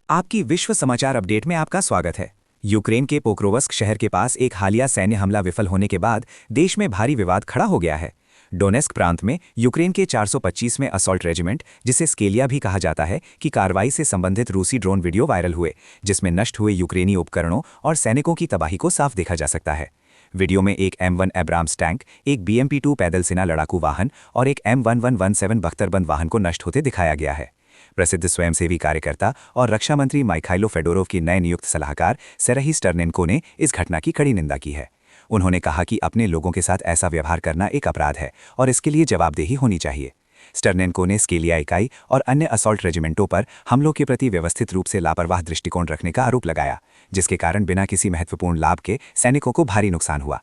आपकी विश्व समाचार अपडेट में आपका स्वागत है। यूक्रेन के पोक्रोवस्क शहर के पास एक हालिया सैन्य हमला विफल होने के बाद देश में भारी विवाद खड़ा हो गया है। डोनेस्क प्रांत में यूक्रेन के 425वें असॉल्ट रेजिमेंट, जिसे स्केलिया भी कहा जाता है, की कार्रवाई से संबंधित रूसी ड्रोन वीडियो वायरल हुए, जिसमें नष्ट हुए यूक्रेनी उपकरणों और सैनिकों की तबाही को साफ देखा जा सकता है। वीडियो में एक M1 एब्राम्स टैंक, एक BMP-2 पैदल सेना लड़ाकू वाहन और एक M1117 बख्तरबंद वाहन को नष्ट होते दिखाया गया है। प्रसिद्ध स्वयंसेवी कार्यकर्ता और रक्षा मंत्री माइखाइलो फेडोरोव की नए नियुक्त सलाहकार सेरही स्टर्नेंको ने इस घटना की कड़ी निंदा की है। उन्होंने कहा कि अपने लोगों के साथ ऐसा व्यवहार करना एक अपराध है और इसके लिए जवाबदेही होनी चाहिए। स्टर्नेंको ने स्केलिया इकाई और अन्य असॉल्ट रेजिमेंटों पर हमलों के प्रति व्यवस्थित रूप से लापरवाह दृष्टिकोण रखने का आरोप लगाया, जिसके कारण बिना किसी महत्वपूर्ण लाभ के सैनिकों को भारी नुकसान हुआ।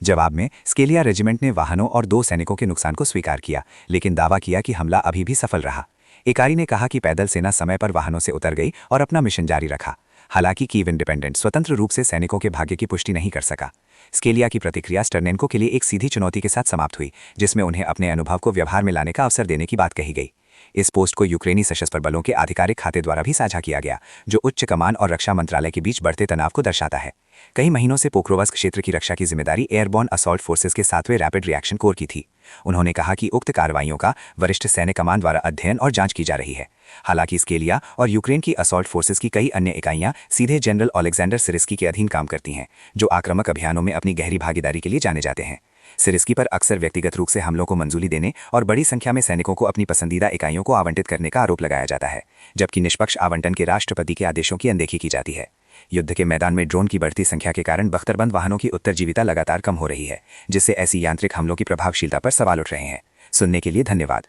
जवाब में स्केलिया रेजिमेंट ने वाहनों और 2 सैनिकों के नुकसान को स्वीकार किया, लेकिन दावा किया कि हमला अभी भी सफल रहा। इकाई ने कहा कि पैदल सेना समय पर वाहनों से उतर गई और अपना मिशन जारी रखा। हालांकि कीव इंडिपेंडेंट स्वतंत्र रूप से सैनिकों के भाग्य की पुष्टि नहीं कर सका। स्केलिया की प्रतिक्रिया स्टर्नेंको के लिए एक सीधी चुनौती के साथ समाप्त हुई, जिसमें उन्हें अपने अनुभव को व्यवहार में लाने का अवसर देने की बात कही गई। इस पोस्ट को यूक्रेनी सशस्त्र बलों के आधिकारिक खाते द्वारा भी साझा किया गया, जो उच्च कमान और रक्षा मंत्रालय के बीच बढ़ते तनाव को दर्शाता है। कई महीनों से पोक्रोवस्क क्षेत्र की रक्षा की जिम्मेदारी एयरबॉर्न असॉल्ट फोर्सेस के 7वें रैपिड रिएक्शन कोर की थी। उन्होंने कहा कि उक्त कार्रवाइयों का वरिष्ठ सैन्य कमान द्वारा अध्ययन और जांच की जा रही है। हालांकि स्केलिया और यूक्रेन की असॉल्ट फोर्सेस की कई अन्य इकाइयां सीधे जनरल ओलेक्जेंडर सिरिस्की के अधीन काम करती हैं, जो आक्रामक अभियानों में अपनी गहरी भागीदारी के लिए जाने जाते हैं। सिरिस्की पर अक्सर व्यक्तिगत रूप से हमलों को मंजूरी देने और बड़ी संख्या में सैनिकों को अपनी पसंदीदा इकाइयों को आवंटित करने का आरोप लगाया जाता है, जबकि निष्पक्ष आवंटन के राष्ट्रपति के आदेशों की अनदेखी की जाती है। युद्ध के मैदान में ड्रोन की बढ़ती संख्या के कारण बख्तरबंद वाहनों की उत्तरजीविता लगातार कम हो रही है, जिससे ऐसी यांत्रिक हमलों की प्रभावशीलता पर सवाल उठ रहे हैं। सुनने के लिए धन्यवाद।